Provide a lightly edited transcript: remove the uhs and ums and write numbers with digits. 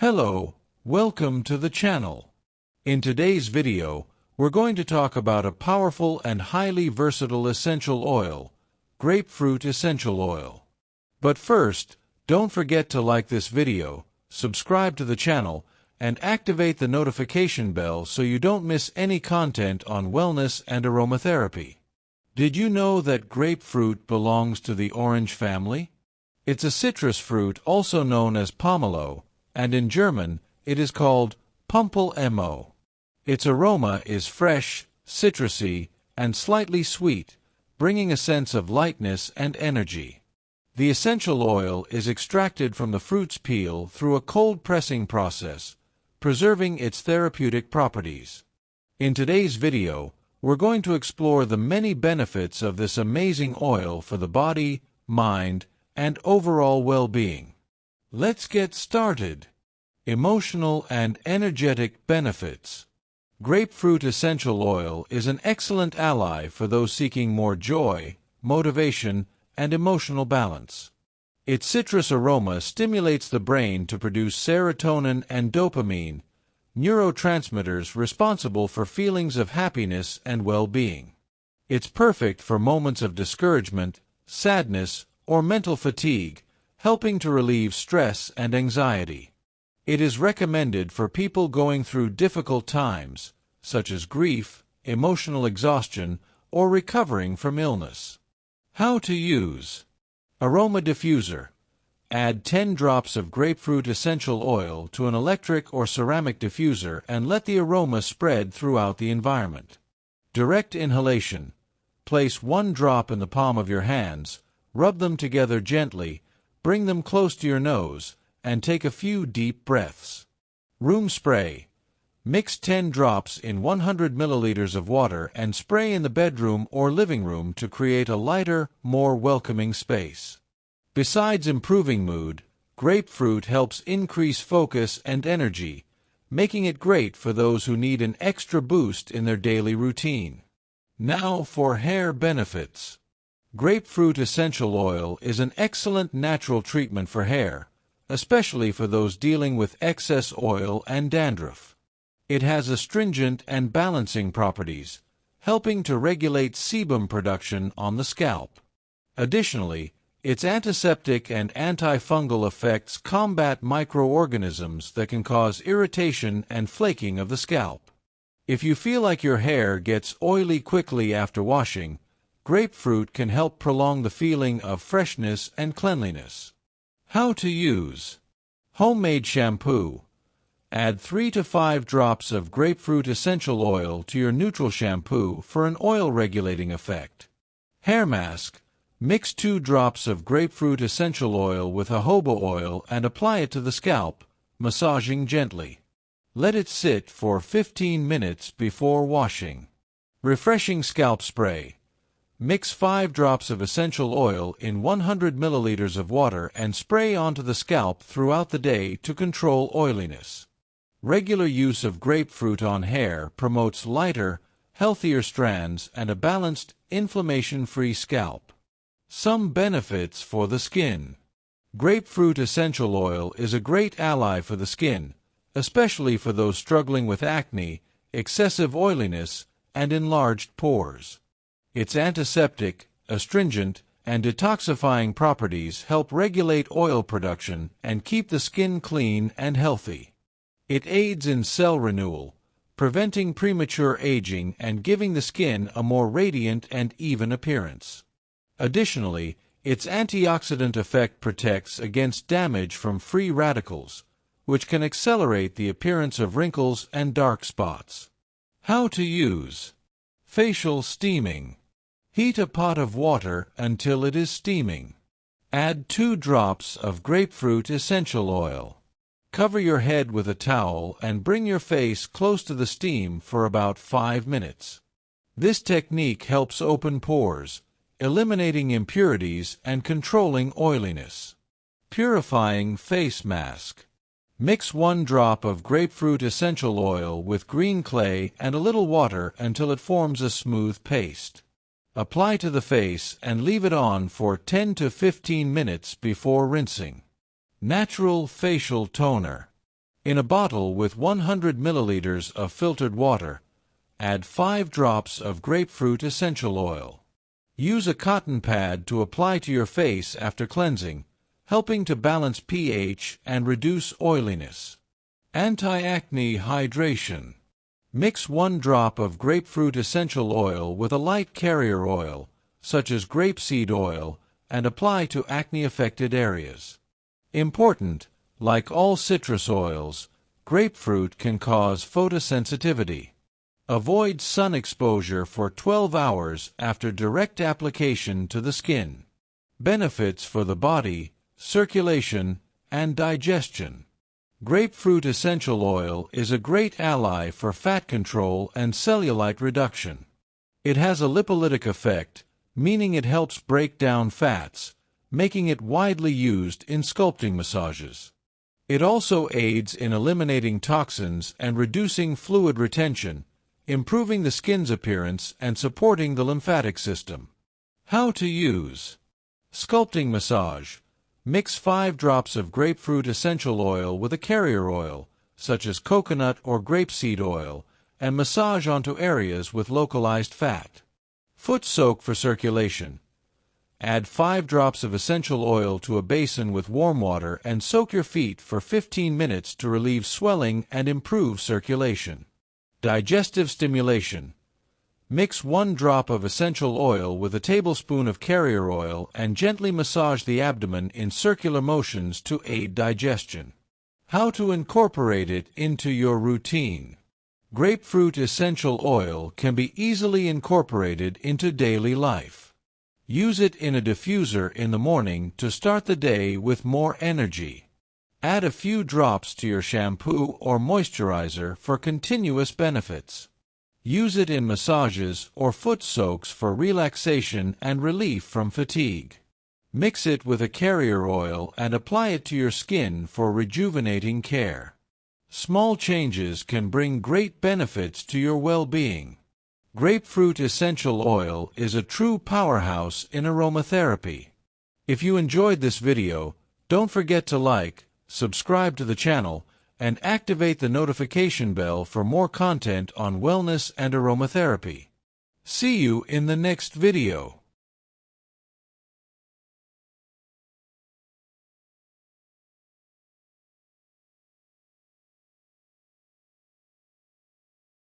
Hello, welcome to the channel. In today's video, we're going to talk about a powerful and highly versatile essential oil, Grapefruit Essential Oil. But first, don't forget to like this video, subscribe to the channel, and activate the notification bell so you don't miss any content on wellness and aromatherapy. Did you know that grapefruit belongs to the orange family? It's a citrus fruit also known as pomelo, and in German, it is called Pampelmo. Its aroma is fresh, citrusy, and slightly sweet, bringing a sense of lightness and energy. The essential oil is extracted from the fruit's peel through a cold pressing process, preserving its therapeutic properties. In today's video, we're going to explore the many benefits of this amazing oil for the body, mind, and overall well-being. Let's get started. Emotional and energetic benefits. Grapefruit essential oil is an excellent ally for those seeking more joy, motivation, and emotional balance. Its citrus aroma stimulates the brain to produce serotonin and dopamine, neurotransmitters responsible for feelings of happiness and well-being. It's perfect for moments of discouragement, sadness, or mental fatigue, helping to relieve stress and anxiety. It is recommended for people going through difficult times, such as grief, emotional exhaustion, or recovering from illness. How to use. Aroma diffuser. Add 10 drops of grapefruit essential oil to an electric or ceramic diffuser and let the aroma spread throughout the environment. Direct inhalation. Place 1 drop in the palm of your hands, rub them together gently, bring them close to your nose, and take a few deep breaths. Room spray. Mix 10 drops in 100 milliliters of water and spray in the bedroom or living room to create a lighter, more welcoming space. Besides improving mood, grapefruit helps increase focus and energy, making it great for those who need an extra boost in their daily routine. Now for hair benefits. Grapefruit essential oil is an excellent natural treatment for hair, especially for those dealing with excess oil and dandruff. It has astringent and balancing properties, helping to regulate sebum production on the scalp. Additionally, its antiseptic and antifungal effects combat microorganisms that can cause irritation and flaking of the scalp. If you feel like your hair gets oily quickly after washing, grapefruit can help prolong the feeling of freshness and cleanliness. How to use. Homemade shampoo. Add 3 to 5 drops of grapefruit essential oil to your neutral shampoo for an oil-regulating effect. Hair mask. Mix 2 drops of grapefruit essential oil with jojoba oil and apply it to the scalp, massaging gently. Let it sit for 15 minutes before washing. Refreshing scalp spray. Mix 5 drops of essential oil in 100 milliliters of water and spray onto the scalp throughout the day to control oiliness. Regular use of grapefruit on hair promotes lighter, healthier strands and a balanced, inflammation-free scalp. Some benefits for the skin. Grapefruit essential oil is a great ally for the skin, especially for those struggling with acne, excessive oiliness, and enlarged pores. Its antiseptic, astringent, and detoxifying properties help regulate oil production and keep the skin clean and healthy. It aids in cell renewal, preventing premature aging and giving the skin a more radiant and even appearance. Additionally, its antioxidant effect protects against damage from free radicals, which can accelerate the appearance of wrinkles and dark spots. How to use. Facial steaming. Heat a pot of water until it is steaming. Add 2 drops of grapefruit essential oil. Cover your head with a towel and bring your face close to the steam for about 5 minutes. This technique helps open pores, eliminating impurities and controlling oiliness. Purifying face mask. Mix 1 drop of grapefruit essential oil with green clay and a little water until it forms a smooth paste. Apply to the face and leave it on for 10 to 15 minutes before rinsing. Natural facial toner. In a bottle with 100 milliliters of filtered water, add 5 drops of grapefruit essential oil. Use a cotton pad to apply to your face after cleansing, helping to balance pH and reduce oiliness. Anti-acne hydration. Mix 1 drop of grapefruit essential oil with a light carrier oil, such as grapeseed oil, and apply to acne-affected areas. Important, like all citrus oils, grapefruit can cause photosensitivity. Avoid sun exposure for 12 hours after direct application to the skin. Benefits for the body, circulation, and digestion. Grapefruit essential oil is a great ally for fat control and cellulite reduction. It has a lipolytic effect, meaning it helps break down fats, making it widely used in sculpting massages. It also aids in eliminating toxins and reducing fluid retention, improving the skin's appearance and supporting the lymphatic system. How to use. Sculpting massage. Mix 5 drops of grapefruit essential oil with a carrier oil, such as coconut or grapeseed oil, and massage onto areas with localized fat. Foot soak for circulation. Add 5 drops of essential oil to a basin with warm water and soak your feet for 15 minutes to relieve swelling and improve circulation. Digestive stimulation. Mix 1 drop of essential oil with a tablespoon of carrier oil and gently massage the abdomen in circular motions to aid digestion. How to incorporate it into your routine. Grapefruit essential oil can be easily incorporated into daily life. Use it in a diffuser in the morning to start the day with more energy. Add a few drops to your shampoo or moisturizer for continuous benefits. Use it in massages or foot soaks for relaxation and relief from fatigue. Mix it with a carrier oil and apply it to your skin for rejuvenating care. Small changes can bring great benefits to your well-being. Grapefruit essential oil is a true powerhouse in aromatherapy. If you enjoyed this video, don't forget to like, subscribe to the channel, and activate the notification bell for more content on wellness and aromatherapy. See you in the next video.